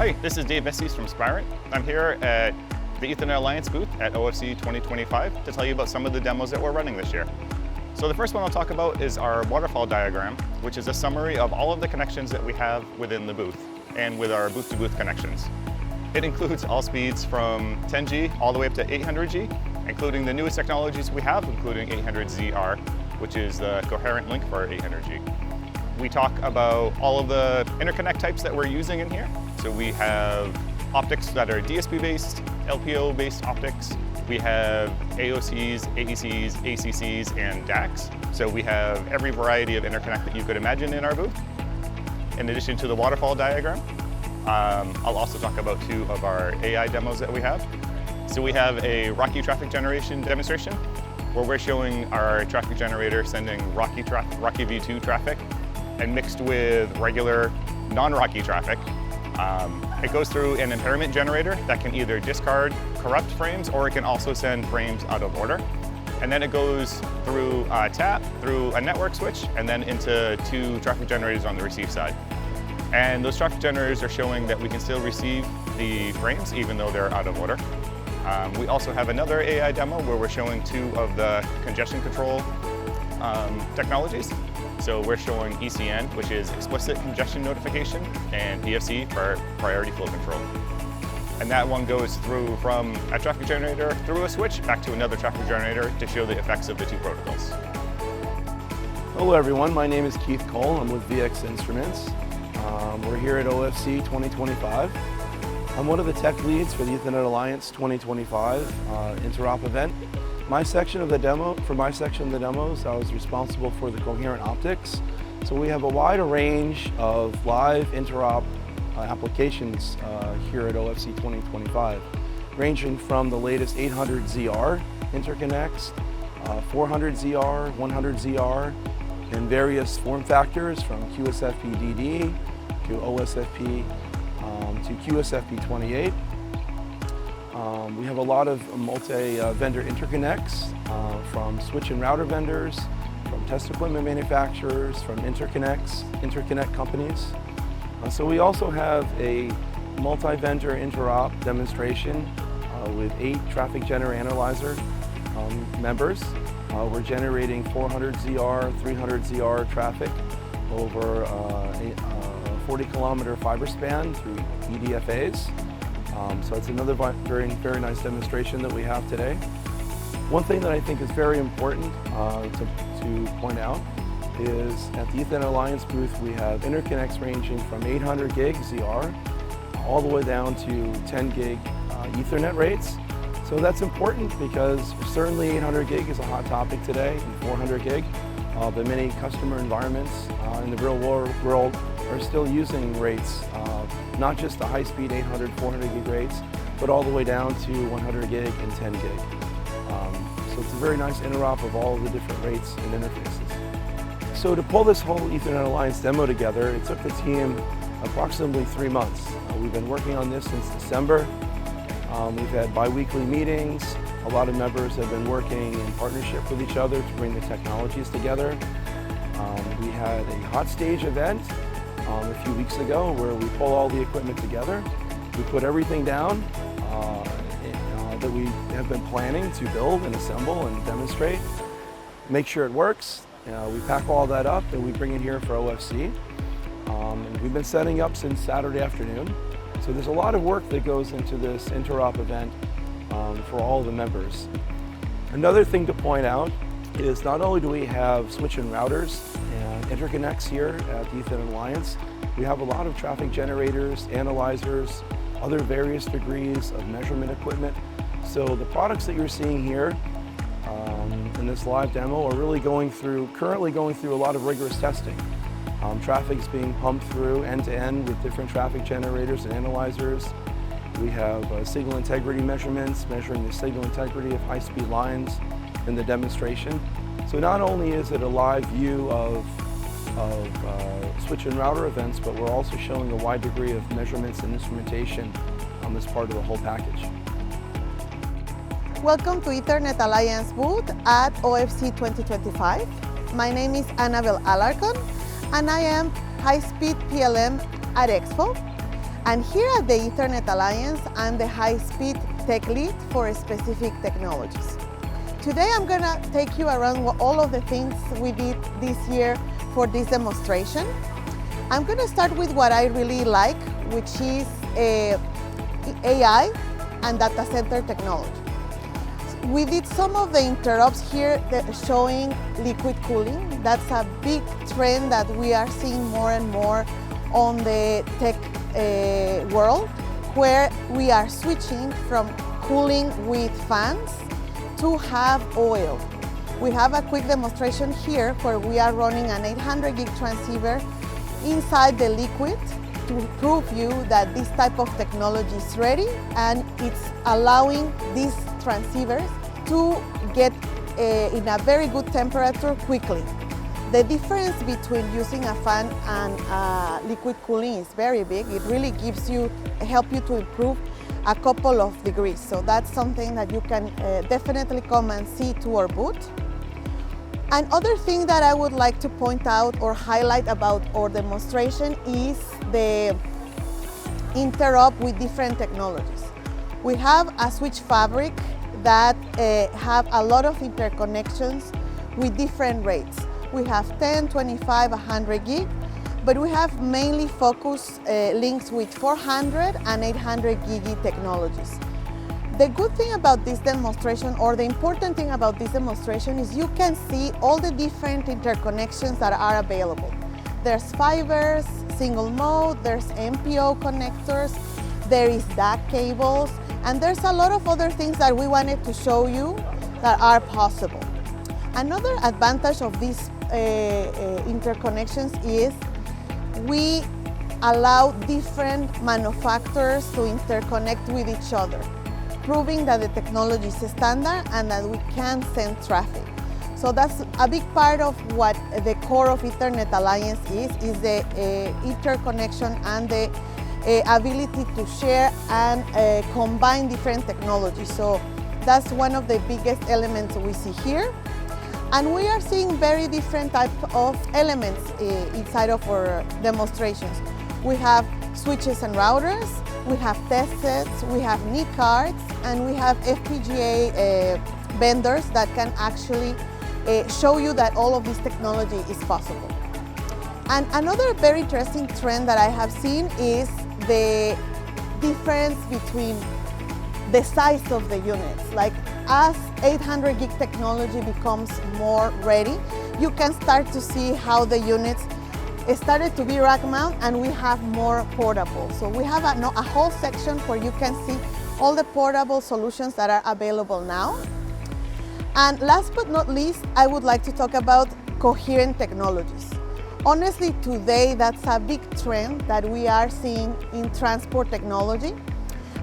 Hi, this is Dave Messis from Coherent. I'm here at the Ethernet Alliance booth at OFC 2025 to tell you about some of the demos that we're running this year. So the first one I'll talk about is our waterfall diagram, which is a summary of all of the connections that we have within the booth and with our booth-to-booth connections. It includes all speeds from 10G all the way up to 800G, including the newest technologies we have, including 800ZR, which is the Coherent link for our 800G. We talk about all of the interconnect types that we're using in here. So we have optics that are DSP-based, LPO-based optics. We have AOCs, AECs, ACCs, and DACs. So we have every variety of interconnect that you could imagine in our booth. In addition to the waterfall diagram, I'll also talk about two of our AI demos that we have. So we have a Rocky traffic generation demonstration where we're showing our traffic generator sending Rocky V2 traffic and mixed with regular non-Rocky traffic. It goes through an impairment generator that can either discard corrupt frames or it can also send frames out of order. And then it goes through a tap, through a network switch, and then into two traffic generators on the receive side. And those traffic generators are showing that we can still receive the frames even though they're out of order. We also have another AI demo where we're showing two of the congestion control technologies. So we're showing ECN, which is explicit congestion notification, and PFC for priority flow control. And that one goes through from a traffic generator through a switch back to another traffic generator to show the effects of the two protocols. Hello everyone, my name is Keith Cole. I'm with VX Instruments. We're here at OFC 2025. I'm one of the tech leads for the Ethernet Alliance 2025 Interop event. For my section of the demos, I was responsible for the Coherent optics. So we have a wide range of live interop applications here at OFC 2025, ranging from the latest 800ZR interconnects, 400ZR, 100ZR, in various form factors from QSFP-DD to OSFP to QSFP28. We have a lot of multi-vendor interconnects from switch and router vendors, from test equipment manufacturers, from interconnect companies. So we also have a multi-vendor interop demonstration with 8 traffic generator analyzer members. We're generating 400ZR, 300ZR traffic over a 40-kilometer fiber span through EDFAs. So it's another very nice demonstration that we have today. One thing that I think is very important to point out is at the Ethernet Alliance booth we have interconnects ranging from 800 gig ZR all the way down to 10 gig Ethernet rates. So that's important because certainly 800 gig is a hot topic today, and 400 gig. But many customer environments in the real world are still using rates, not just the high-speed 800, 400 gig rates, but all the way down to 100 gig and 10 gig. So it's a very nice interop of all of the different rates and interfaces. So to pull this whole Ethernet Alliance demo together, it took the team approximately 3 months. We've been working on this since December. We've had bi-weekly meetings. A lot of members have been working in partnership with each other to bring the technologies together. We had a hot stage event a few weeks ago where we pull all the equipment together. We put everything down that we have been planning to build and assemble and demonstrate, make sure it works. We pack all that up and we bring it here for OFC. And we've been setting up since Saturday afternoon. So there's a lot of work that goes into this interop event for all the members. Another thing to point out is not only do we have switch and routers and interconnects here at the Ethernet Alliance, we have a lot of traffic generators, analyzers, other various degrees of measurement equipment. So the products that you're seeing here in this live demo are really currently going through a lot of rigorous testing. Traffic is being pumped through end-to-end with different traffic generators and analyzers. We have signal integrity measurements, measuring the signal integrity of high-speed lines in the demonstration. So not only is it a live view of switch and router events, but we're also showing a wide degree of measurements and instrumentation as part of the whole package. Welcome to Ethernet Alliance booth at OFC 2025. My name is Annabelle Alarcon, and I am high-speed PLM at Expo. And here at the Ethernet Alliance, I'm the high-speed tech lead for specific technologies. Today I'm going to take you around all of the things we did this year for this demonstration. I'm going to start with what I really like, which is AI and data center technology. We did some of the interrupts here showing liquid cooling. That's a big trend that we are seeing more and more on the tech world, where we are switching from cooling with fans to have oil. We have a quick demonstration here where we are running an 800 gig transceiver inside the liquid to prove you that this type of technology is ready, and it's allowing these transceivers to get in a very good temperature quickly. The difference between using a fan and liquid cooling is very big. It really help you to improve a couple of degrees. So that's something that you can definitely come and see to our booth. Another thing that I would like to point out or highlight about our demonstration is the interrupt with different technologies. We have a switch fabric that have a lot of interconnections with different rates. We have 10, 25, 100 gig, but we have mainly focused links with 400 and 800 gig technologies. The good thing about this demonstration, or the important thing about this demonstration, is you can see all the different interconnections that are available. There's fibers, single mode, there's MPO connectors, there is DAC cables, and there's a lot of other things that we wanted to show you that are possible. Another advantage of these interconnections is we allow different manufacturers to interconnect with each other, proving that the technology is standard and that we can send traffic. So that's a big part of what the core of Ethernet Alliance is the interconnection and the ability to share and combine different technologies. So that's one of the biggest elements we see here. And we are seeing very different types of elements inside of our demonstrations. We have switches and routers, we have test sets, we have NIC cards, and we have FPGA vendors that can actually show you that all of this technology is possible. And another very interesting trend that I have seen is the difference between the size of the units. Like, as 800 gig technology becomes more ready, you can start to see how the units started to be rack mount, and we have more portable. So we have a whole section where you can see all the portable solutions that are available now. And last but not least, I would like to talk about coherent technologies. Honestly, today that's a big trend that we are seeing in transport technology.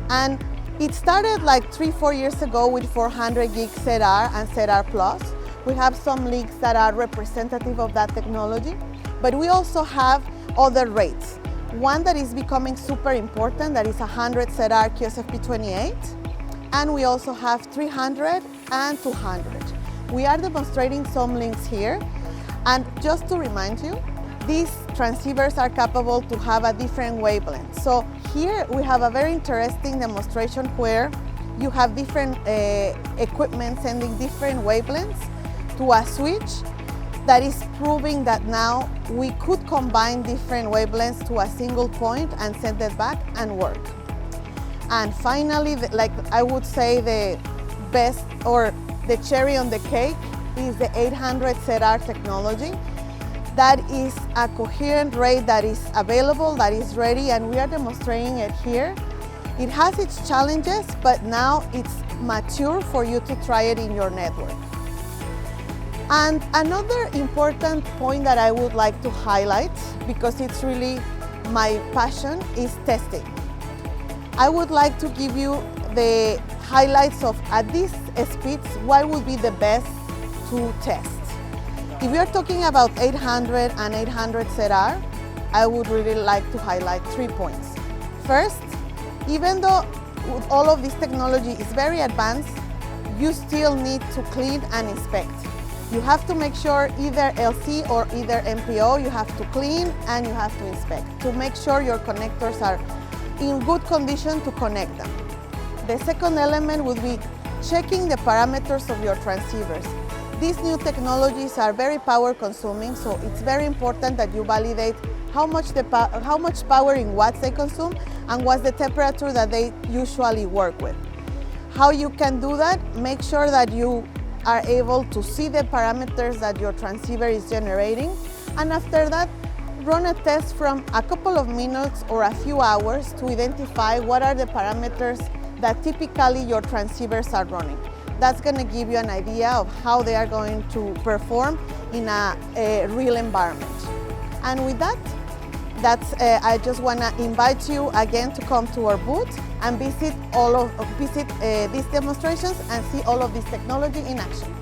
And it started like 3-4 years ago with 400 gig ZR and ZR Plus. We have some leaks that are representative of that technology, but we also have other rates. One that is becoming super important, that is 100 ZR QSFP28, and we also have 300 and 200. We are demonstrating some links here, and just to remind you, these transceivers are capable to have a different wavelength. So here we have a very interesting demonstration where you have different equipment sending different wavelengths to a switch that is proving that now we could combine different wavelengths to a single point and send it back and work. And finally, like I would say, the best or the cherry on the cake is the 800 ZR technology. That is a coherent rate that is available, that is ready, and we are demonstrating it here. It has its challenges, but now it's mature for you to try it in your network. And another important point that I would like to highlight, because it's really my passion, is testing. I would like to give you the highlights of, at these speeds, what would be the best to test. If we are talking about 800 and 800 ZR, I would really like to highlight 3 points. First, even though all of this technology is very advanced, you still need to clean and inspect. You have to make sure either LC or either MPO, you have to clean and you have to inspect to make sure your connectors are in good condition to connect them. The second element would be checking the parameters of your transceivers. These new technologies are very power consuming, so it's very important that you validate how much power in watts they consume and what's the temperature that they usually work with. How you can do that? Make sure that you are able to see the parameters that your transceiver is generating, and after that, run a test from a couple of minutes or a few hours to identify what are the parameters that typically your transceivers are running. That's going to give you an idea of how they are going to perform in a real environment. And with that, I just want to invite you again to come to our booth and visit these demonstrations and see all of this technology in action.